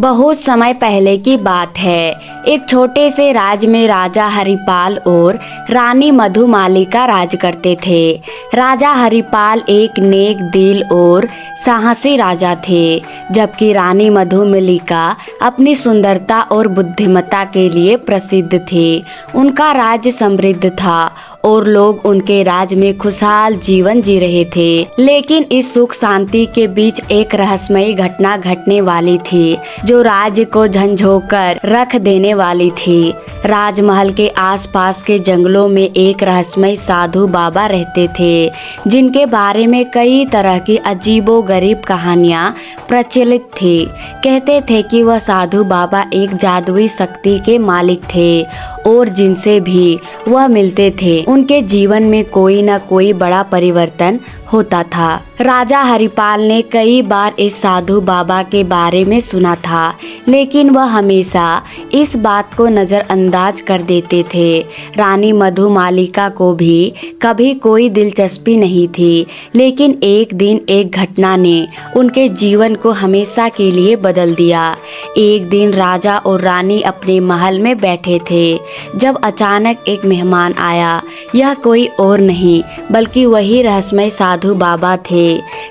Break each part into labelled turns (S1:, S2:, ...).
S1: बहुत समय पहले की बात है। एक छोटे से राज्य में राजा हरिपाल और रानी मधुमालिका राज करते थे। राजा हरिपाल एक नेक दिल और साहसी राजा थे, जबकि रानी मधुमालिका अपनी सुंदरता और बुद्धिमत्ता के लिए प्रसिद्ध थे। उनका राज्य समृद्ध था और लोग उनके राज्य में खुशहाल जीवन जी रहे थे। लेकिन इस सुख शांति के बीच एक रहस्यमयी घटना घटने वाली थी, जो राज्य को झंझोकर रख देने वाली थी। राजमहल के आसपास के जंगलों में एक रहस्यमयी साधु बाबा रहते थे, जिनके बारे में कई तरह की अजीबोगरीब कहानियां प्रचलित थी। कहते थे कि वह साधु बाबा एक जादुई शक्ति के मालिक थे और जिनसे भी वह मिलते थे उनके जीवन में कोई न कोई बड़ा परिवर्तन होता था। राजा हरिपाल ने कई बार इस साधु बाबा के बारे में सुना था, लेकिन वह हमेशा इस बात को नजरअंदाज कर देते थे। रानी मधुमालिका को भी कभी कोई दिलचस्पी नहीं थी, लेकिन एक दिन एक घटना ने उनके जीवन को हमेशा के लिए बदल दिया। एक दिन राजा और रानी अपने महल में बैठे थे, जब अचानक एक मेहमान आया। यह कोई और नहीं बल्कि वही रहस्यमय साधु बाबा थे।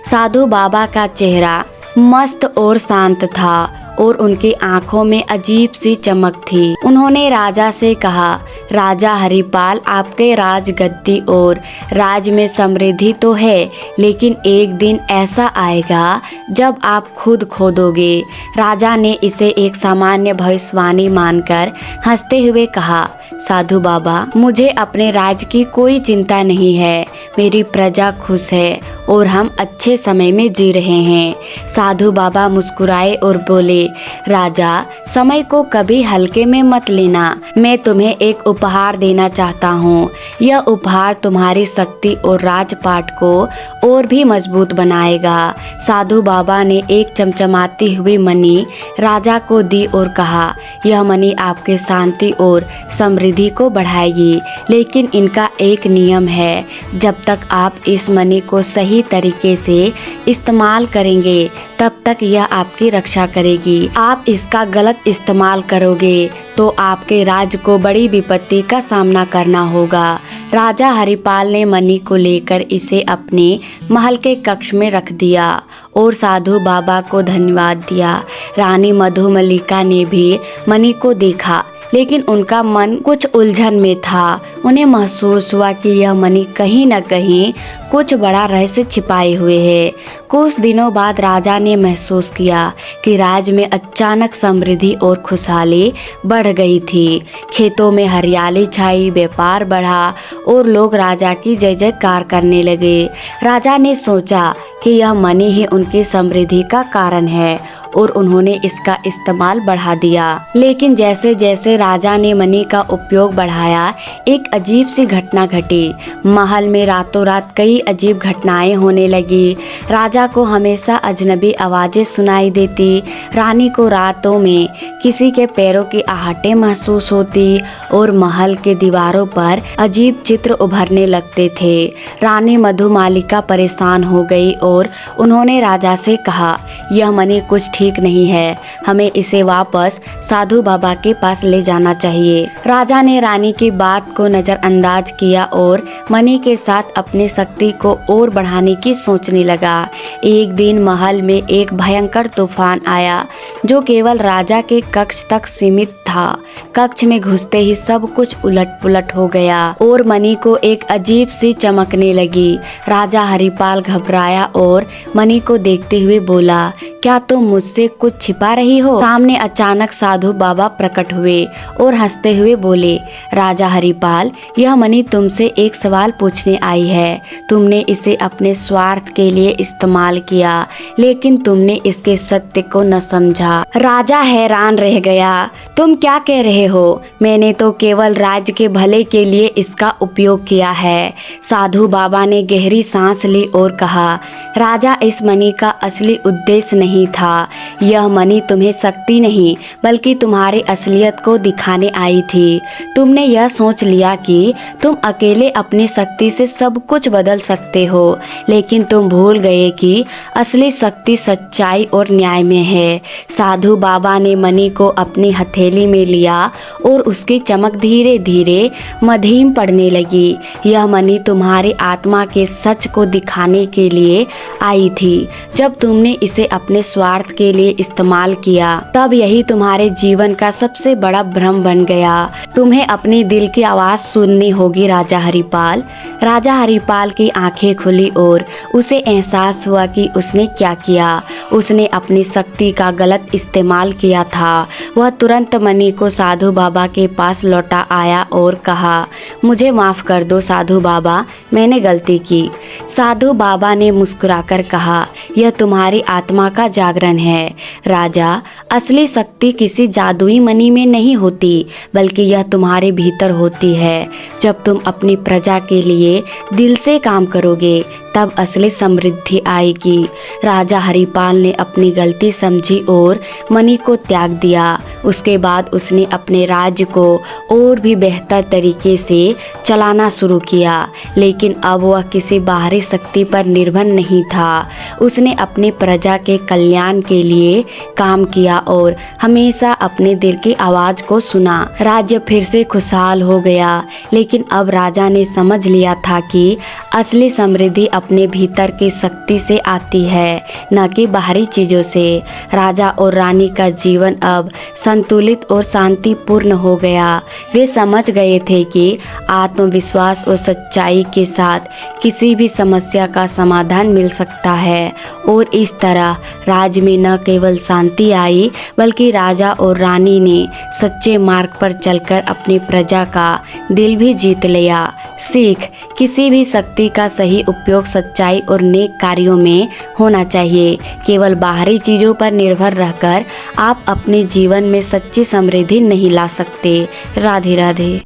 S1: साधु बाबा का चेहरा मस्त और शांत था और उनकी आंखों में अजीब सी चमक थी। उन्होंने राजा से कहा, राजा हरिपाल, आपके राजगद्दी और राज में समृद्धि तो है, लेकिन एक दिन ऐसा आएगा जब आप खुद खो दोगे। राजा ने इसे एक सामान्य भविष्यवाणी मानकर हंसते हुए कहा, साधु बाबा, मुझे अपने राज्य की कोई चिंता नहीं है। मेरी प्रजा खुश है और हम अच्छे समय में जी रहे हैं। साधु बाबा मुस्कुराए और बोले, राजा, समय को कभी हल्के में मत लेना। मैं तुम्हें एक उपहार देना चाहता हूँ। यह उपहार तुम्हारी शक्ति और राजपाट को और भी मजबूत बनाएगा। साधु बाबा ने एक चमचमाती हुई मणि राजा को दी और कहा, यह मणि आपके शांति और समृद्धि को बढ़ाएगी, लेकिन इनका एक नियम है। जब तक आप इस मणि को सही तरीके से इस्तेमाल करेंगे, तब तक यह आपकी रक्षा करेगी। आप इसका गलत इस्तेमाल करोगे तो आपके राज्य को बड़ी विपत्ति का सामना करना होगा। राजा हरिपाल ने मणि को लेकर इसे अपने महल के कक्ष में रख दिया और साधु बाबा को धन्यवाद दिया। रानी मधुमालिका ने भी मणि को देखा, लेकिन उनका मन कुछ उलझन में था। उन्हें महसूस हुआ कि यह मणि कहीं न कहीं कुछ बड़ा रहस्य छिपाए हुए है। कुछ दिनों बाद राजा ने महसूस किया कि राज्य में अचानक समृद्धि और खुशहाली बढ़ गई थी। खेतों में हरियाली छाई, व्यापार बढ़ा और लोग राजा की जय जयकार करने लगे। राजा ने सोचा कि यह मणि ही उनकी समृद्धि का कारण है और उन्होंने इसका इस्तेमाल बढ़ा दिया। लेकिन जैसे जैसे राजा ने मणि का उपयोग बढ़ाया, एक अजीब सी घटना घटी। महल में रातों रात कई अजीब घटनाएं होने लगी। राजा को हमेशा अजनबी आवाजें सुनाई देती। रानी को रातों में किसी के पैरों की आहटें महसूस होती और महल के दीवारों पर अजीब चित्र उभरने लगते थे। रानी मधुमालिका परेशान हो गई और उन्होंने राजा से कहा, यह मणि कुछ ठीक नहीं है, हमें इसे वापस साधु बाबा के पास ले जाना चाहिए। राजा ने रानी की बात को नजरअंदाज किया और मणि के साथ अपनी शक्ति को और बढ़ाने की सोचने लगा। एक दिन महल में एक भयंकर तूफान आया, जो केवल राजा के कक्ष तक सीमित था। कक्ष में घुसते ही सब कुछ उलट पुलट हो गया और मणि को एक अजीब सी चमकने लगी। राजा हरिपाल घबराया और मणि को देखते हुए बोला, क्या तुम मुझसे कुछ छिपा रही हो? सामने अचानक साधु बाबा प्रकट हुए और हंसते हुए बोले, राजा हरिपाल, यह मणि तुमसे एक सवाल पूछने आई है। तुमने इसे अपने स्वार्थ के लिए इस्तेमाल किया, लेकिन तुमने इसके सत्य को न समझा। राजा हैरान रह गया, तुम क्या कह रहे हो? मैंने तो केवल राज्य के भले के लिए इसका उपयोग किया है। साधु बाबा ने गहरी सांस ली और कहा, राजा, इस मणि का असली उद्देश्य नहीं नहीं था। यह मणि तुम्हें शक्ति नहीं बल्कि तुम्हारी असलियत को दिखाने आई थी। तुमने यह सोच लिया कि तुम अकेले अपनी शक्ति से सब कुछ बदल सकते हो, लेकिन तुम भूल गए कि असली शक्ति सच्चाई और न्याय में है। साधु बाबा ने मणि को अपनी हथेली में लिया और उसकी चमक धीरे धीरे मध्यम पड़ने लगी। यह मणि तुम्हारी आत्मा के सच को दिखाने के लिए आई थी। जब तुमने इसे अपने स्वार्थ के लिए इस्तेमाल किया, तब यही तुम्हारे जीवन का सबसे बड़ा भ्रम बन गया। तुम्हें अपनी दिल की आवाज सुननी होगी राजा हरिपाल। राजा हरिपाल की आंखें खुली और उसे एहसास हुआ कि उसने क्या किया। उसने अपनी शक्ति का गलत इस्तेमाल किया था। वह तुरंत मणि को साधु बाबा के पास लौटा आया और कहा, मुझे माफ कर दो साधु बाबा, मैंने गलती की। साधु बाबा ने मुस्कुराकर कहा, यह तुम्हारी आत्मा का जागरण है राजा। असली शक्ति किसी जादुई मणि में नहीं होती, बल्कि यह तुम्हारे भीतर होती है। जब तुम अपनी प्रजा के लिए दिल से काम करोगे, तब असली समृद्धि आएगी। राजा हरिपाल ने अपनी गलती समझी और मणि को त्याग दिया। उसके बाद उसने अपने राज्य को और भी बेहतर तरीके से चलाना शुरू किया, लेकिन अब वह किसी बाहरी शक्ति पर निर्भर नहीं था। उसने अपनी प्रजा के कल्याण के लिए काम किया और हमेशा अपने दिल की आवाज को सुना। राज्य फिर से खुशहाल हो गया, लेकिन अब राजा ने समझ लिया था कि असली समृद्धि अपने भीतर की शक्ति से आती है, न कि बाहरी चीजों से। राजा और रानी का जीवन अब संतुलित और शांतिपूर्ण हो गया। वे समझ गए थे कि आत्मविश्वास और सच्चाई के साथ किसी भी समस्या का समाधान मिल सकता है, और इस तरह राज्य में न केवल शांति आई, बल्कि राजा और रानी ने सच्चे मार्ग पर चलकर अपनी प्रजा का दिल भी जीत लिया। सीख, किसी भी शक्ति का सही उपयोग सच्चाई और नेक कार्यों में होना चाहिए। केवल बाहरी चीजों पर निर्भर रहकर आप अपने जीवन में सच्ची समृद्धि नहीं ला सकते। राधे राधे।